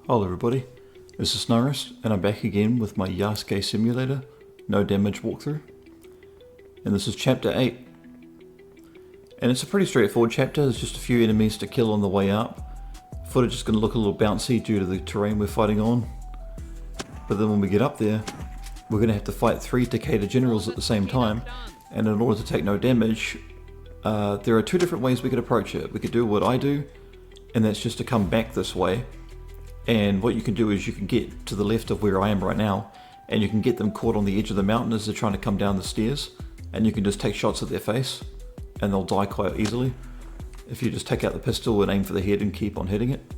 Hello everybody, this is Snyrus, and I'm back again with my Yasuke Simulator no damage walkthrough. And this is chapter 8. And it's a pretty straightforward chapter. There's just a few enemies to kill on the way up. Footage is going to look a little bouncy due to the terrain we're fighting on. But then when we get up there, we're going to have to fight 3 Takeda generals at the same time. And in order to take no damage, there are 2 different ways we could approach it. We could do what I do, and that's just to come back this way. And what you can do is you can get to the left of where I am right now, and you can get them caught on the edge of the mountain as they're trying to come down the stairs, and you can just take shots at their face and they'll die quite easily if you just take out the pistol and aim for the head and keep on hitting it.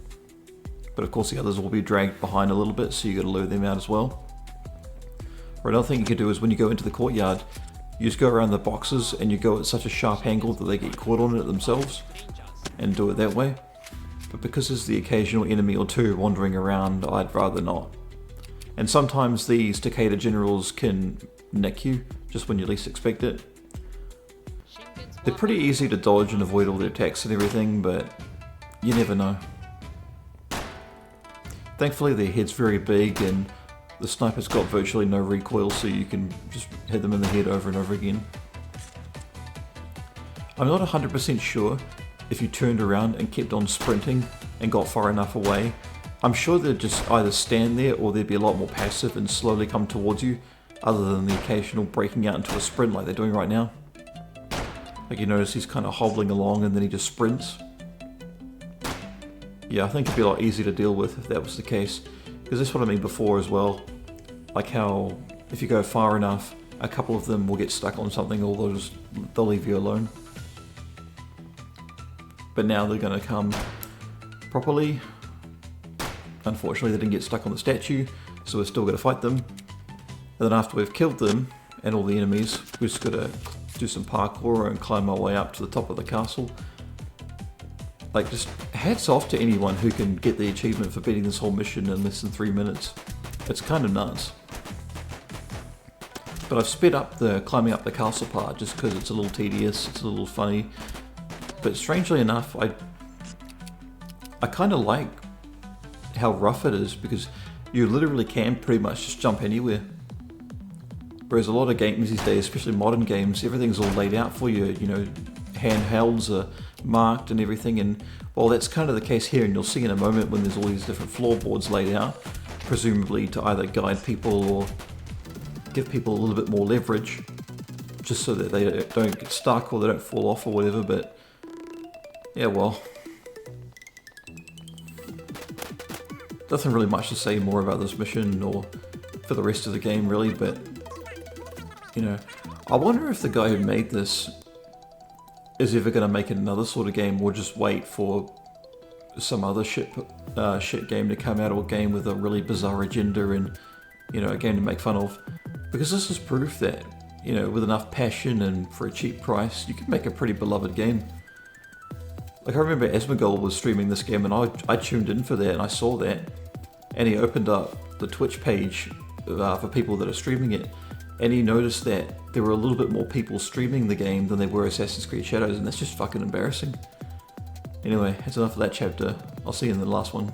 But of course the others will be dragged behind a little bit, so you got to lure them out as well. Or another thing you can do is when you go into the courtyard, you just go around the boxes and you go at such a sharp angle that they get caught on it themselves, and do it that way. But because there's the occasional enemy or 2 wandering around, I'd rather not. And sometimes these Takeda generals can nick you just when you least expect it. They're pretty easy to dodge and avoid all their attacks and everything, but you never know. Thankfully their head's very big and the sniper's got virtually no recoil, so you can just hit them in the head over and over again. I'm not 100% sure if you turned around and kept on sprinting and got far enough away. I'm sure they'd just either stand there or they'd be a lot more passive and slowly come towards you, other than the occasional breaking out into a sprint like they're doing right now. Like you notice he's kind of hobbling along and then he just sprints. Yeah, I think it'd be a lot easier to deal with if that was the case, because that's what I mean before as well. Like how if you go far enough, a couple of them will get stuck on something or they'll leave you alone. But now they're going to come properly. Unfortunately they didn't get stuck on the statue, so we're still going to fight them. And then after we've killed them and all the enemies, we're just going to do some parkour and climb our way up to the top of the castle. Like, just hats off to anyone who can get the achievement for beating this whole mission in less than 3 minutes. It's kind of nuts. But I've sped up the climbing up the castle part just because it's a little tedious, it's a little funny. But strangely enough, I kind of like how rough it is, because you literally can pretty much just jump anywhere. Whereas a lot of games these days, especially modern games, everything's all laid out for you, you know, handhelds are marked and everything, and well, that's kind of the case here, and you'll see in a moment when there's all these different floorboards laid out, presumably to either guide people or give people a little bit more leverage, just so that they don't get stuck or they don't fall off or whatever. But yeah, well, nothing really much to say more about this mission or for the rest of the game really, but you know, I wonder if the guy who made this is ever going to make another sort of game, or just wait for some other shit game to come out, or a game with a really bizarre agenda and, you know, a game to make fun of. Because this is proof that, you know, with enough passion and for a cheap price, you can make a pretty beloved game. Like I remember Asmongold was streaming this game and I tuned in for that and I saw that, and he opened up the Twitch page for people that are streaming it, and he noticed that there were a little bit more people streaming the game than they were Assassin's Creed Shadows, and that's just fucking embarrassing. Anyway, that's enough of that chapter. I'll see you in the last one.